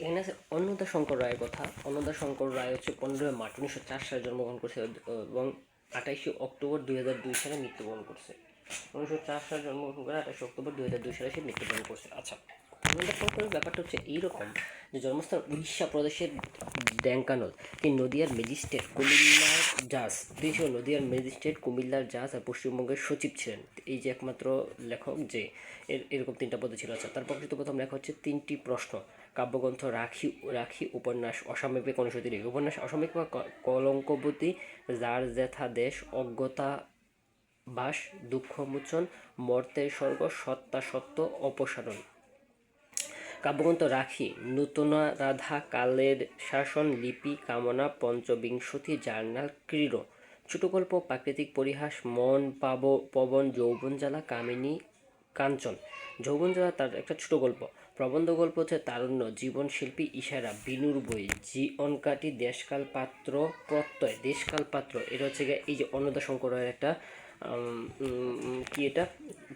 এখানে আছে অন্নদাশঙ্কর রায়ের কথা। অন্নদাশঙ্কর রায় হচ্ছে 15 মার্চ 1904 সালে জন্মগ্রহণ করছে এবং 28 অক্টোবর 2002 সালে মৃত্যুবরণ করছে। 1904 সালে জন্মগ্রহণ করে 28 অক্টোবর 2002 সালে সে মৃত্যুবরণ করছে। আচ্ছা, অন্নদাশঙ্করের ব্যাপারটা হচ্ছে এইরকম যে জন্মস্থান উড়িষ্যা প্রদেশের ড্যাঙ্কানোল। তিনি নদিয়ার ম্যাজিস্ট্রেট, কুমিল্লার জাজ। তিনি ছিল নদিয়ার ম্যাজিস্ট্রেট, কুমিল্লার জাজ আর পশ্চিমবঙ্গের সচিব ছিলেন। এই যে একমাত্র লেখক যে এরকম 3টা পদে ছিল। আচ্ছা, তার প্রকাশিত প্রথম লেখা হচ্ছে 3টি প্রশ্ন, কাব্যগ্রন্থ রাখি রাখি, উপন্যাস অসাময়িক 1930, উপন্যাস অসাময়িক বা কলঙ্কবতী, যার জেঠা দেশ, অজ্ঞতা বাস, দুঃখমোচন, মর্তের স্বর্গ, সত্তা সত্য, অপসারণ। কাব্যগ্রন্থ রাখি, নূতনা রাধা, কালের শাসন, লিপি, কামনা, পঞ্চবিংশতি, জার্নাল, ক্রীড়। ছোট গল্প, প্রাকৃতিক পরিহাস, মন পবন, যৌবনজ্বালা, কামিনী, কাঞ্চন। যৌবনজ্বালা তার একটা ছোট গল্প। প্রবন্ধ গল্প হচ্ছে তারুণ্য, জীবন শিল্পী, ইশারা, বিনুর বই, জীবনকাটি, দেশকাল পাত্র, প্রত্যয়। দেশকাল পাত্র এটা হচ্ছে এই যে অন্নদাশঙ্কর রায়ের একটা কি এটা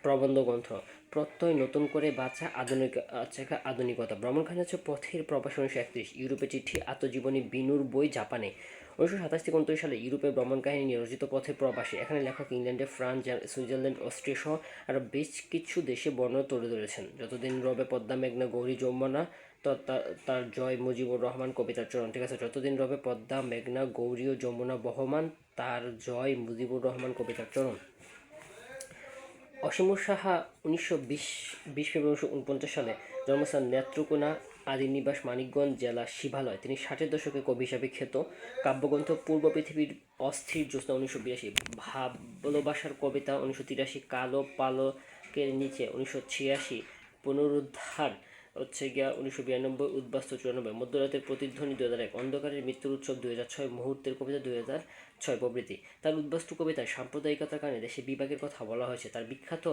প্রবন্ধ গ্রন্থ। প্রত্যয়, নতুন করে বাঁচা, আধুনিকতা। ভ্রমণখানি হচ্ছে পথের প্রবাস 1931, ইউরোপে চিঠি, আত্মজীবনী, বিনুর বই, জাপানে। 1927-29 সালে ইউরোপে ভ্রমণ কাহিনী নিয়ে রচিত পথের প্রবাসী। এখানে লেখক ইংল্যান্ডে, ফ্রান্স, সুইজারল্যান্ড, অস্ট্রিয়া সহ আরও বেশ কিছু দেশে বর্ণনা তুলে ধরেছেন। যতদিন রবে পদ্মা মেঘনা গৌরী যমুনা, তার জয় মুজিবুর রহমান কবিতার চরণ। ঠিক আছে, যতদিন রবে পদ্মা মেঘনা গৌরী ও যমুনা বহমান, তার জয় মুজিবুর রহমান কবিতার চরণ। অসীম সাহা 20 ফেব্রুয়ারি 1949 সালে জন্মস্থান নেত্রকোনা, আদি নিবাস মানিকগঞ্জ, জেলা শিবালয়। তিনি 60-এর দশকে কবি হিসাবে খ্যাত। কাব্যগ্রন্থ পূর্ব পৃথিবীর অস্থির জ্যোৎস্না 1982, ভালোবাসার কবিতা 1983, কালো পালকের নিচে 1986, পুনরুদ্ধার হচ্ছে গিয়া 1992, উদ্বাস্তু 94, মধ্যরাতের প্রতিধ্বনি 2001, অন্ধকারের মৃত্যুর উৎসব 2006, মুহূর্তের কবিতা 2006 প্রভৃতি। তার উদ্বাস্তু কবিতায় সাম্প্রদায়িকতার কারণে দেশে বিভাগের কথা বলা হয়েছে। তার বিখ্যাত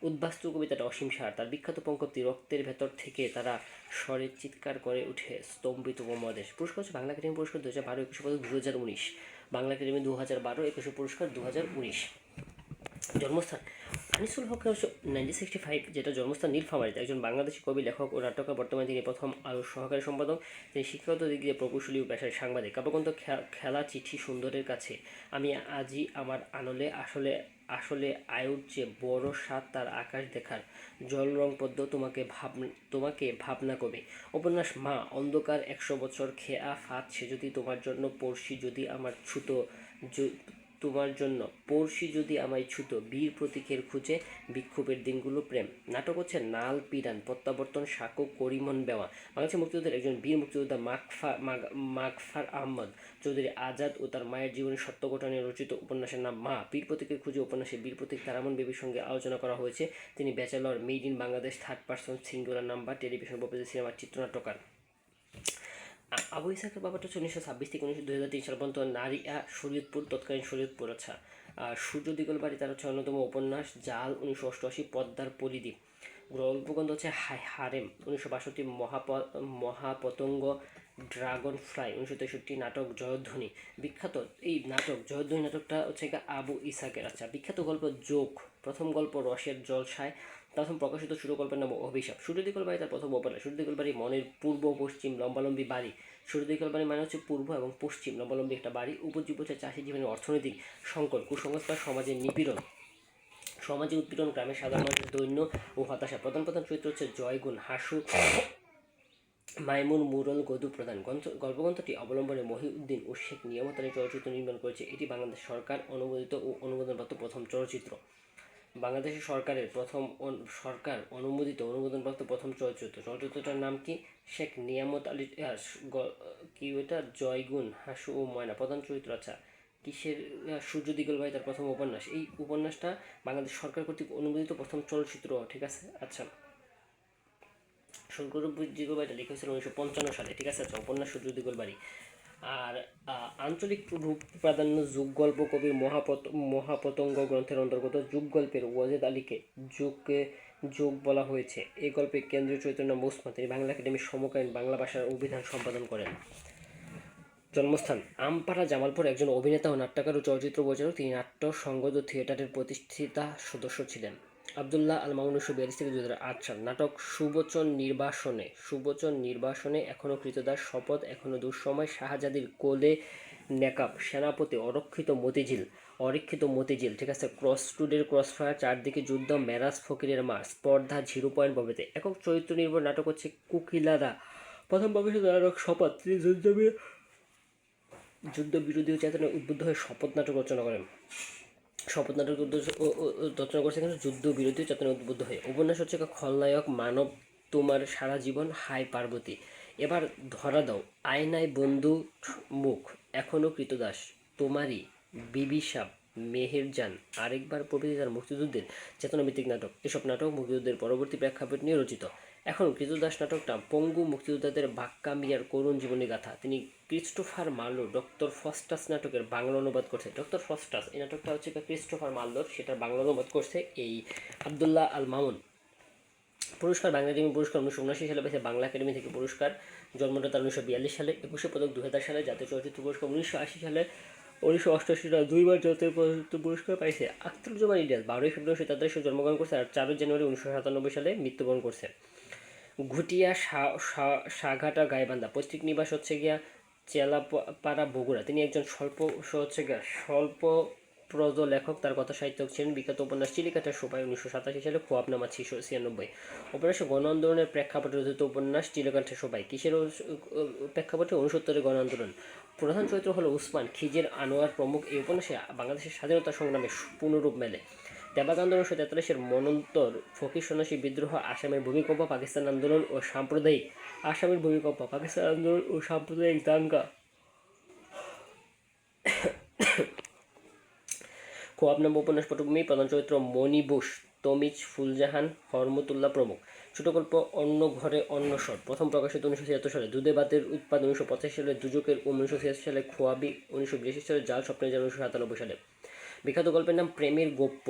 উদ্বাস্তু কবিতাটা অসীম সার। তার বিখ্যাত পঙ্কতি, রক্তের ভেতর থেকে তারা স্বরে চিৎকার করে উঠে স্তম্ভিত উপমহাদেশ। পুরস্কার হচ্ছে বাংলা একাডেমি পুরস্কার 2012, 21 পদক 2019, বাংলা একাডেমি 2012, 21 পুরস্কার 2019। জন্মস্থান আনিসুল হক হচ্ছে 1965, যেটা জন্মস্থান নীলফামারীতে। একজন বাংলাদেশি কবি, লেখক ও নাট্যকার। বর্তমানে তিনি প্রথম আলোর সহকারী সম্পাদক। তিনি শিক্ষাগত দিক দিয়ে প্রকৌশলী ও পেশায় সাংবাদিক। কাব্যগ্রন্থ খেলা, চিঠি, সুন্দরের কাছে, আমি আজি আমার আনলে, আসলে আসলে আয়ুর চেয়ে বড় স্বাদ তার আকাশ দেখার, জল রং পদ্ম, তোমাকে ভাবনা কবি। উপন্যাস মা, অন্ধকার 100 বছর, খেয়া ফাঁদ, সে যদি তোমার জন্য, পড়শি যদি আমার ছুতো, তোমার জন্য পড়শি যদি আমায় ছুতো, বীর প্রতীকের খুঁজে, বিক্ষোভের দিনগুলো, প্রেম। নাটক হচ্ছে নাল পিরান, প্রত্যাবর্তন, সাঁকো, করিমন বেওয়া। বাংলাদেশের মুক্তিযুদ্ধের একজন বীর মুক্তিযোদ্ধা মাগফার আহমদ চৌধুরী আজাদ ও তার মায়ের জীবনের সত্য ঘটনা নিয়ে রচিত উপন্যাসের নাম মা। বীর প্রতীকের খুঁজে উপন্যাসে বীর প্রতীক তারামন বেবির সঙ্গে আলোচনা করা হয়েছে। তিনি bachelor, made in Bangladesh, third person singular number, television, সিনেমার চিত্রনাট্যকার। আবু ইসাকের ব্যাপারটা হচ্ছে 1926 থেকে 2003 সাল পর্যন্ত। নারিয়া, শরীয়তপুর, তৎকালীন শরীয়তপুর। আচ্ছা, সূর্য দিগলবাড়ি তার হচ্ছে অন্যতম উপন্যাস। জাল 1988, পদ্মার পরিদ্বীপ। গল্পগ্রন্থ হচ্ছে হারেম 1962, মহাপতঙ্গ, ড্রাগন ফ্লাই 1963, নাটক জয়ধ্বনি। বিখ্যাত এই নাটক জয়ধ্বনি নাটকটা হচ্ছে আবু ইসাকের। আচ্ছা, বিখ্যাত গল্প যোগ। প্রথম গল্প রসের জলসায়। প্রথম প্রকাশিত ছোট গল্পের নাম অভিশাপ। সূর্য দিগলবাড়ি তার প্রথম উপন্যাস। সূর্য দিগলবাড়ি মনের পূর্ব পশ্চিম লম্বালম্বী বাড়ি। সূর্য দিগলবাড়ি মানে হচ্ছে পূর্ব এবং পশ্চিম লম্বালম্বী একটা বাড়ি। উপজীব্য হচ্ছে চাষী জীবনের অর্থনৈতিক সংকট, কুসংস্কার, সমাজের নিপীড়ন, সমাজে উৎপীড়ন, গ্রামের সাধারণ মানুষের দৈন্য ও হতাশা। প্রধান চরিত্র হচ্ছে জয়গুণ, হাসু, মাইমুন, মুরল, গদু প্রধান। গল্পগ্রন্থটি অবলম্বনে মহিউদ্দিন ও শেখ নিয়ামত আলী চলচ্চিত্র নির্মাণ করেছে। এটি বাংলাদেশ সরকার অনুমোদিত ও অনুমোদনপ্রাপ্ত প্রথম চলচ্চিত্র। বাংলাদেশের সরকার অনুমোদনপ্রাপ্ত প্রথম চলচ্চিত্র। চলচ্চিত্রটার নাম কি? শেখ নিয়ামত আলী কি ওইটা জয়গুণ, হাসু ও ময়না প্রধান চরিত্র। আচ্ছা, কিসের? সূর্য দিগলবাড়ি তার প্রথম উপন্যাস। এই উপন্যাসটা বাংলাদেশ সরকার কর্তৃক অনুমোদিত প্রথম চলচ্চিত্র। ঠিক আছে। আচ্ছা, সূর্য দিগলবাড়িটা লিখে হয়েছিল 1955 সালে। ঠিক আছে। আচ্ছা, উপন্যাস সূর্য দিগলবাড়ি। আর আঞ্চলিক রূপ প্রাধান্য যুগ গল্প কবির মহাপতঙ্গ গ্রন্থের অন্তর্গত। যুগ গল্পের ওয়াজেদ আলীকে যোগ বলা হয়েছে। এই গল্পে কেন্দ্রীয় চরিত্রের নাম ওসমান। তিনি বাংলা একাডেমির সমকালীন বাংলা ভাষার অভিধান সম্পাদন করেন। জন্মস্থান আমপাড়া, জামালপুর। একজন অভিনেতা ও নাট্যকার ও চলচ্চিত্র পরিচালক। তিনি নাট্য সংগত থিয়েটারের প্রতিষ্ঠিতা সদস্য ছিলেন। আবদুল্লাহ আল মামুন 1942 থেকে 2008 সাল। নাটক সুবচন নির্বাসনে এখনো কৃতদাস, শপথ, এখনো দুঃসময়, শাহজাদির কোলে নেকাব, সেনাপতি, অরক্ষিত মতিঝিল, ঠিক আছে, ক্রসরোডের ক্রসফায়ার, চারদিকে যুদ্ধ, মেরাজ ফকিরের মা, স্পর্ধা, 0 পয়েন্ট প্রভৃতি। একক চরিত্র নির্ভর নাটক হচ্ছে কুকিলারা। প্রথম প্রকাশিত নাটক শপথ। তিনি যুদ্ধবিরোধী চেতনায় উদ্বুদ্ধ হয়ে শপথ নাটক রচনা করেন। শপথ নাটক রচনা করছে কিন্তু যুদ্ধ বিরোধী চেতনায় উদ্বুদ্ধ হয়ে। উপন্যাস হচ্ছে খলনায়ক মানব, তোমার সারা জীবন, হাই পার্বতী, এবার ধরা দাও, আয়নায় বন্ধু মুখ, এখনো কৃতদাস, তোমারই, বিবিসাব, মেহেরজান, আরেকবার প্রভৃতি তার মুক্তিযুদ্ধের চেতনাভিত্তিক নাটক। এসব নাটক মুক্তিযুদ্ধের পরবর্তী প্রেক্ষাপট নিয়ে রচিত। এখন কৃতদাস নাটকটা পঙ্গু মুক্তিযোদ্ধাদের বাক্কা মিয়ার করুণ জীবনী গাথা। তিনি ক্রিস্টোফার মার্লো ডক্টর ফস্টাস নাটকের বাংলা অনুবাদ করছে। ডক্টর ফস্টাস এই নাটকটা হচ্ছে ক্রিস্টোফার মার্লোর, সেটার বাংলা অনুবাদ করছে এই আবদুল্লাহ আল মামুন। পুরস্কার বাংলা একাডেমি পুরস্কার 1979 সালে পেয়েছে। বাংলা একাডেমি থেকে পুরস্কার। জন্মটা তার 1942 সালে। 21 পদক 2000 সালে। জাতীয় চলচ্চিত্র পুরস্কার 1980 সালে। 1988 সালে 2বার জাতীয় পুরস্কার পাইছে। আখতারুজ্জামান ইলিয়াস 12 ফেব্রুয়ারি 1947 জন্মগ্রহণ করছে আর 4 জানুয়ারি 1997 সালে মৃত্যুবরণ করছে। ঘুটিয়া সাঘাটা গাইবান্ধা, পৈতৃক নিবাস হচ্ছে চেলাপাড়া, বগুড়া। তিনি একজন স্বল্প প্রজ লেখক। তার কথা সাহিত্যক ছিলেন। বিখ্যাত উপন্যাস চিলিকাঠার সোপায় 1987 সালে, খোয়াবনামা 96। উপন্যাসে গণ আন্দোলনের প্রেক্ষাপটে রচিত উপন্যাস চিলিকাঠার সোপায়। কিসের প্রেক্ষাপটে? 69 গণ আন্দোলন। প্রধান চরিত্র হলো উসমান, খিজির, আনোয়ার প্রমুখ। এই উপন্যাসে বাংলাদেশের স্বাধীনতা সংগ্রামে পুনরূপ মেলে। তেবাগ আন্দোলন 1943 মনন্তর, ফকির সন্ন্যাসী বিদ্রোহ, আসামের ভূমিকম্প, পাকিস্তান আন্দোলন ও সাম্প্রদায়িক দাঙ্গা। খোয়াবনামা উপন্যাস পটভূমি। প্রধান চরিত্র মণি বোস, তমিজ, ফুলজাহান, হরমতুল্লাহ প্রমুখ। ছোট গল্প অন্য ঘরে অন্নসর, প্রথম প্রকাশিত 1976 সালে। দুধে ভাতের উৎপাদ 1985 সালে। দুজকের 1986 সালে। খোয়াবি 1982 সালে। জাল স্বপ্নের জাল 1997 সালে। বিখ্যাত গল্পের নাম প্রেমের গোপ্য,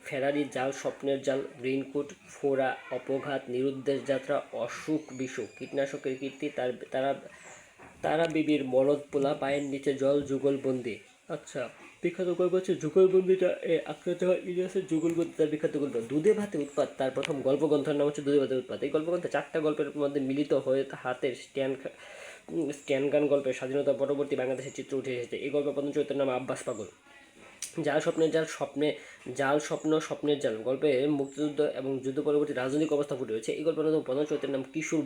ফেরারি, জাল, স্বপ্নের জাল, রেইনকোট, ফোড়া, অপঘাত, নিরুদ্দেশ যাত্রা, অসুখ বিসুখ, কীটনাশকের কীর্তি, তারা বিবির মরদ পোলা, পায়ের নিচে জল, যুগলবন্দি। আচ্ছা, বিখ্যাত গল্প হচ্ছে যুগলবন্দিটা ইলিয়াসের যুগলবন্দি তার বিখ্যাত গল্প। দুধে ভাতে উৎপাত তার প্রথম গল্পগ্রন্থের নাম হচ্ছে দুধে ভাতে উৎপাত। এই গল্পগ্রন্থে 4টা গল্পের মধ্যে মিলিত হয়ে হাতের স্ট্যান্ডগান গল্পের স্বাধীনতা পরবর্তী বাংলাদেশের চিত্র উঠে এসেছে। এই গল্পের প্রধান চরিত্রের নাম আব্বাস পাগল। জাল স্বপ্নের স্বপ্নের জাল গল্পে মুক্তিযুদ্ধ এবং যুদ্ধ পরবর্তী রাজনৈতিক অবস্থা ফুটে রয়েছে। এই গল্পের প্রধান চরিত্রের নাম কিশোর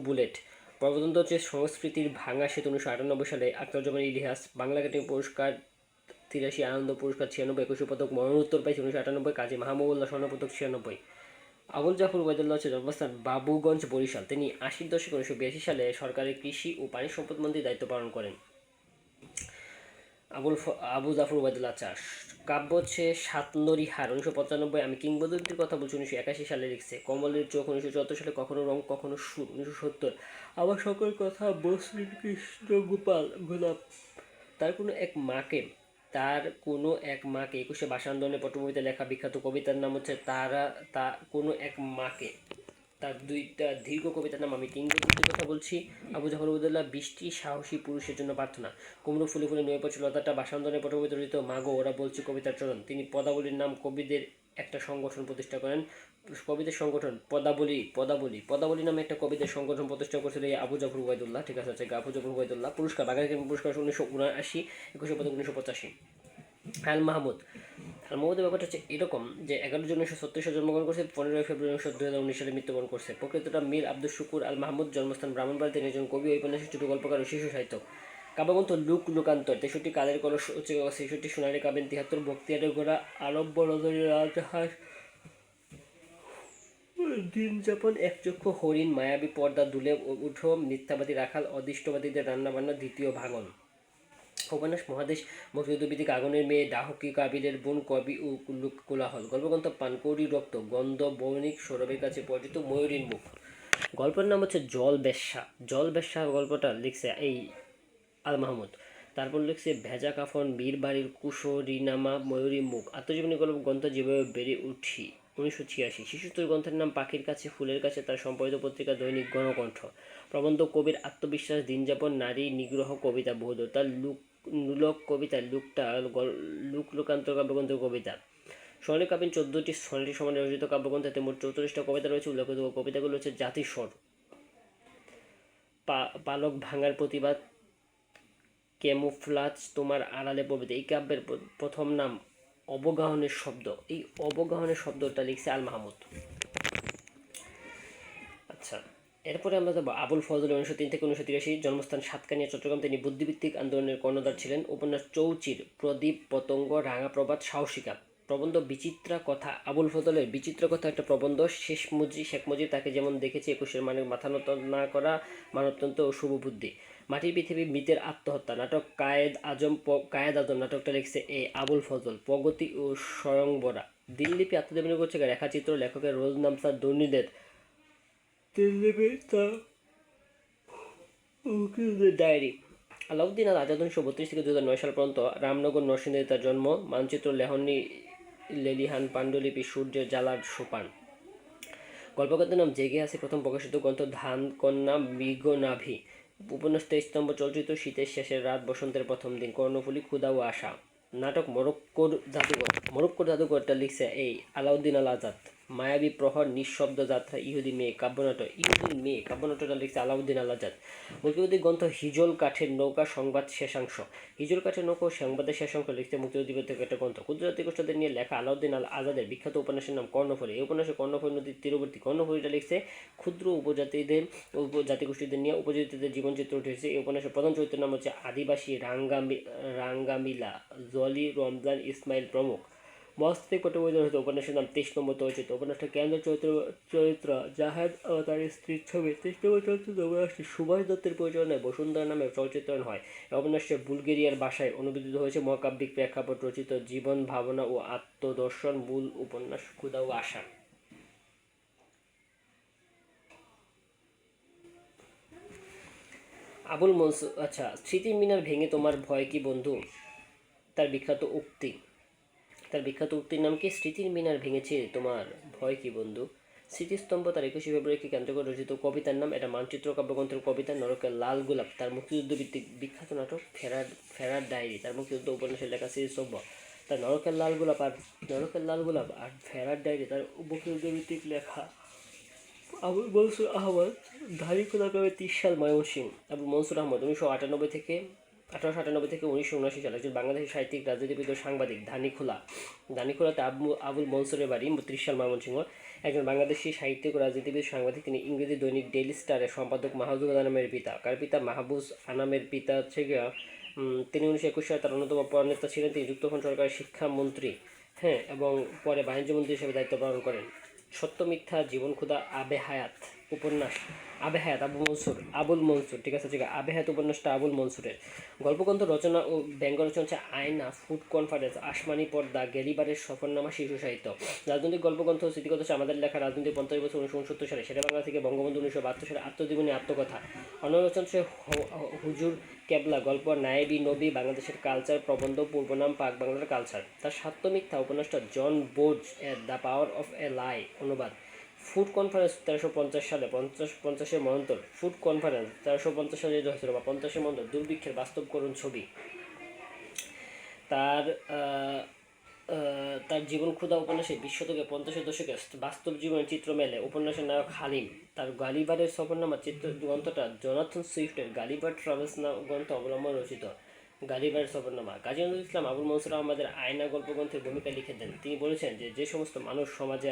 বুলেট। প্রবন্ধ হচ্ছে সংস্কৃতির ভাঙা সেতু 1998 সালে। আখতারুজ্জামান ইলিয়াস। বাংলা একাডেমি পুরস্কার 83, আনন্দ পুরস্কার 96, 21 পদক মরণোত্তর পাইছে 1998। কাজী মাহমুদুল্লাহ স্বর্ণপদক 96। আবুল জাফর ওবায়দুল্লাহ হচ্ছে জন্মস্থান বাবুগঞ্জ, বরিশাল। তিনি 80 দশকে 1982 সালে সরকারের কৃষি ও পানি সম্পদ মন্ত্রীর দায়িত্ব পালন করেন। আবু জাফর ওবায়দুল্লাহ চাষ। কাব্য হচ্ছে সাতনরিহার 1995। আমি কিংবদন্তির কথা বলছি 1981 সালে লিখছে। কমলের চোখ 1974 সালে। কখনো রং কখনো সুর 1970। আমার সকল কথা মসৃণ কৃষ্ণ গোলাপ। তার কোনো এক মাকে 21শে ভাষা আন্দোলনের পটভূমিতে লেখা বিখ্যাত কবিতার নাম হচ্ছে কোনো এক মাকে। তার 2টা দীর্ঘ কবিতার নাম আমি কিংবদন্তির কথা বলছি। আবু জাফর ওবায়দুল্লাহ বৃষ্টি, সাহসী পুরুষের জন্য প্রার্থনা। কুমড়ো ফুলে ফুলে নয়ে পড়ছে লতাটা, ভাষা আন্দোলনের পটভূমিতে রচিত মাগো ওরা বলছে কবিতার চরণ। তিনি পদাবলীর নাম কবিদের একটা সংগঠন প্রতিষ্ঠা করেন। কবিদের সংগঠন পদাবলী নামে একটা কবিদের সংগঠন প্রতিষ্ঠা করেছিল এই আবু জাফর ওবায়দুল্লাহ, ঠিক আছে। আবু জাফর ওবায়দুল্লাহ। পুরস্কার বাংলা একাডেমি পুরস্কার 1979, 21 পদক 1985। আল মাহমুদের ব্যাপারটা হচ্ছে এরকম যে 11 জুন 1970 সালে জন্মগ্রহণ করছে। 15 ফেব্রুয়ারি 2019 সালে মৃত্যুবরণ করছে। প্রকৃতটা মীর আব্দুল শুকুর আল মাহমুদ, জন্মস্থান ব্রাহ্মণবাড়িয়া। তিনি একজন কবি, ঔপন্যাসিক, ছোট গল্পকার ও শিশু সাহিত্যক। কাব্যগ্রন্থ লোকান্তর 63, কালের কলস 66, সোনালী কাবেন 73, বক্তিয়ারের ঘোড়া, আরব্য রজনীর রাজহাঁস, দিন যাপন, একচক্ষু হরিণ, মায়াবী পর্দা দুলে উঠো, মিথ্যাবাদী রাখাল, অদৃষ্টবাদীদের রান্নাবান্না, দ্বিতীয় ভাঙন। উপন্যাস মহাদেশ, মুক্তিযুদ্ধভিত্তিক আগুনের মেয়ে, ডাহকি, কাবিলের বোন, কবি ও কোলাহল। গল্পগ্রন্থ পানকৌড়ি রক্ত, গন্ধ, বণিক, সৌরভের কাছে পরিচিত, ময়ূরীর মুখ। গল্পের নাম হচ্ছে জল বেশ্যা। গল্পটা লিখছে এই আল মাহমুদ। তারপর লিখছে ভেজা কাফন, বীর বাড়ির কুশরীনামা, ময়ূরী মুখ। আত্মজীবনী গ্রন্থ যেভাবে বেড়ে উঠি 1986। শিশুতোষ গ্রন্থের নাম পাখির কাছে ফুলের কাছে। তার সম্পাদিত পত্রিকা দৈনিক গণকণ্ঠ। প্রবন্ধ কবির আত্মবিশ্বাস, দিনযাপন, নারী নিগ্রহ, কবিতা বহুদূর। তার লুক কবিতা লোকান্তর কাব্যগ্রন্থ কবিতা। স্বর্ণিম কাব্যিন 14টি স্বর্ণিম সমানে রচিত কাব্যগ্রন্থ, এতে মোট 44টা কবিতা রয়েছে। উল্লেখিত কবিতাগুলো হচ্ছে জাতিস্বর, পালক ভাঙার প্রতিবাদ, ক্যামুফ্লাজ, তোমার আড়ালে প্রভৃতি। এই কাব্যের প্রথম নাম অবগাহনের শব্দ। এই অবগাহনের শব্দটা লিখছে আল মাহমুদ। আচ্ছা, এরপরে আমরা যাবো আবুল ফজল। 1903 থেকে 1983, জন্মস্থান সাতকানিয়া, চট্টগ্রাম। তিনি বুদ্ধিভিত্তিক আন্দোলনের কর্ণধার ছিলেন। উপন্যাস চৌচির, প্রদীপ, পতঙ্গ, রাঙা প্রভাত, সাহসিকা। প্রবন্ধ বিচিত্রা কথা। আবুল ফজলের বিচিত্র কথা একটা প্রবন্ধ। শেখ মুজিব তাকে যেমন দেখেছে, 21-এর মানে মাথা নত না করা, মানবতন্ত্র ও শুভবুদ্ধি। মাটির পৃথিবী, মৃতের আত্মহত্যা। নাটক কায়েদ আজম নাটকটা লিখছে আবুল ফজল। প্রগতি ও স্বয়ংবরা। দিল্লিপি আত্মজীবনী করছে রেখাচিত্র, লেখকের রোজনামসা দুর্নিদের। দিল্লিপি তার ডায়েরি। আলাউদ্দিন আল আজাদ 1932 থেকে 2009 সাল পর্যন্ত রামনগর নরসিংদীতে তার জন্ম। মানচিত্র, লেহনী, লেলিহান, পাণ্ডুলিপি, সূর্যের জ্বালার সোপান। গল্পকথার নাম জেগে আছে, প্রথম প্রকাশিত গ্রন্থ ধান কন্যা, মৃগনাভি। উপন্যাস 23 স্তম্ভ, চলচ্চিত্র শীতের শেষের রাত, বসন্তের প্রথম দিন, কর্ণফুলী, ক্ষুধা ও আশা। নাটক মরক্কোর জাদুঘরটা লিখছে আলাউদ্দিন আল আজাদ। মায়াবী প্রহর, নিঃশব্দ যাত্রা, ইহুদি মেয়ে কাব্যনাটকটা লিখছে আলাউদ্দিন আল আজাদ। মুক্তিযুদ্ধ গ্রন্থ হিজল কাঠের নৌকা, সংবাদ শেষাংশ। হিজল কাঠের নৌকা ও সংবাদের শেষাংশ লিখছে মুক্তিযুদ্ধ থেকে একটা গ্রন্থ। ক্ষুদ্র জাতিগোষ্ঠীদের নিয়ে লেখা আলাউদ্দিন আল আজাদের বিখ্যাত উপন্যাসের নাম কর্ণফুলী। এই উপন্যাসে কর্ণফুলী নদীর তীরবর্তী। কর্ণফুলীটা লিখছে ক্ষুদ্র জাতিগোষ্ঠীদের নিয়ে উপজাতিদের জীবনচিত্র উঠেছে। এই উপন্যাসের প্রধান চরিত্রের নাম হচ্ছে আদিবাসী, রাঙ্গামিলা, জলি, রমজান, ইসমাইল প্রমুখ। মস্তিষ্ক পটবৈধ হয়েছে উপন্যাসের নাম 23 নম্বর চলচ্চিত্র। উপন্যাসের কেন্দ্র চরিত্র জাহাদ ও তার স্ত্রীর ছবি। 23 নম্বর চলচ্চিত্র উপন্যাসটি সুভাষ দত্তের পরিচালনায় বসুন্ধরা নামে চলচ্চিত্রায়ন হয়। এই উপন্যাসটি বুলগেরিয়ার ভাষায় অনুবাদিত হয়েছে। মহাকাব্যিক প্রেক্ষাপট রচিত, জীবন, ভাবনা ও আত্মদর্শন। মূল উপন্যাস ক্ষুধা ও আশা। আবুল মনসুর। আচ্ছা, স্মৃতির মিনার ভেঙে তোমার ভয় কি বন্ধু, তার বিখ্যাত উক্তির নাম কি? স্মৃতির মিনার ভেঙেছে তোমার ভয় কি বন্ধু। স্মৃতিস্তম্ভ তার 21শে ফেব্রুয়ারিকে কেন্দ্র করে রচিত কবিতার নাম। এটা মানচিত্র কাব্যগ্রন্থের কবিতা। নরকের লাল গোলাপ তার মুক্তিযুদ্ধ ভিত্তিক বিখ্যাত নাটক। ফেরার ডায়েরি তার মুক্তিযুদ্ধ উপন্যাসের লেখা স্মৃতিস্তম্ভ। তার নরকের লাল গোলাপ আর ফেরার ডায়েরি তার মুক্তিযুদ্ধ ভিত্তিক লেখা। আবুল মনসুর আহমদ, ধারীখোলা গ্রামে 30 সাল, ময়মনসিংহ। আবুল মনসুর আহমদ 1898 থেকে 1979 সাল, একজন বাংলাদেশী সাহিত্যিক, রাজনীতিবিদ ও সাংবাদিক। ধানীখোলাতে আবুল মনসুরের বাড়ি। 30 সাল, ময়মনসিংহ। একজন বাংলাদেশী সাহিত্যিক ও রাজনীতিবিদ, সাংবাদিক। তিনি ইংরেজি দৈনিক ডেইলি স্টারের সম্পাদক। মাহবুজ আনামের পিতা। কার পিতা? মাহবুজ আনামের পিতা হচ্ছে তিনি 1921 সালে তার অন্যতম প্রণেতা ছিলেন। তিনি যুক্তফ্রন্ট সরকারের শিক্ষামন্ত্রী, এবং পরে বাণিজ্যমন্ত্রী হিসেবে দায়িত্ব পালন করেন। সত্য মিথ্যা, জীবন, ক্ষুধা, আবে হায়াত উপন্যাস। আবে হায়াত আবুল মনসুর, ঠিক আছে। আবে হায়াত উপন্যাসটা আবুল মনসুরের। গল্পগ্রন্থ রচনা ও ব্যঙ্গ রচনা হচ্ছে আয়না, ফুড কনফারেন্স, আসমানি পর্দা, গেলিবারের সফরনামা, শিশু সাহিত্য। রাজনৈতিক গল্পগ্রন্থ স্মৃতিকথা হচ্ছে আমাদের লেখা রাজনৈতিক 50 বছর 1969 সালে, শেরে বাংলা থেকে বঙ্গবন্ধু 1972 সালে, আত্মজীবনী, আত্মকথা। অন্য রচনা হচ্ছে হুজুর কেবলা, গল্প, নায়েবি নবী, বাংলাদেশের কালচার, প্রবন্ধ, পূর্বনাম, পাক বাংলার কালচার। তার সত্য মিথ্যা উপন্যাসটা জন বোজ এর দ্য পাওয়ার অফ এ লাই অনুবাদ। ফুড কনফারেন্স 1350 সালে, 50-এর মন্বন্তর। ফুড কনফারেন্স 1350 সালে হয়েছিল, বা 50-এর মন্বন্তর। দুর্ভিক্ষের বাস্তবকরণ ছবি। তার তার জীবন ক্ষুধা উপন্যাসে 20 শতকে 50-এর দশকে বাস্তব জীবনের চিত্র মেলে। উপন্যাসের নায়ক হালিম। তার গালিবারের সফরনামা চিত্র গ্রন্থটা জোনাথন সুইফটের গালিবার ট্রাভেলস গ্রন্থ অবলম্বন রচিত। গালিবারের সফরনামা। কাজী নজরুল ইসলাম আবুল মনসুর আহমদের আয়না গল্পগ্রন্থের ভূমিকা লিখে দেন। তিনি বলেছেন যে সমস্ত মানুষ সমাজে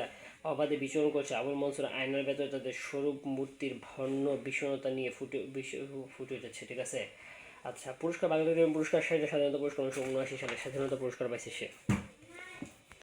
অবাধে বিচরণ করছে, আবুল মনসুর আয়নার ভেতরে তাদের স্বরূপ মূর্তির ভণ্য বিষণতা নিয়ে ফুটে উঠেছে, ঠিক আছে। আচ্ছা, পুরস্কার। বাংলা একাডেমি পুরস্কার, সাধারণত পুরস্কার 1979 সালে স্বাধীনতা পুরস্কার পাইছে সে।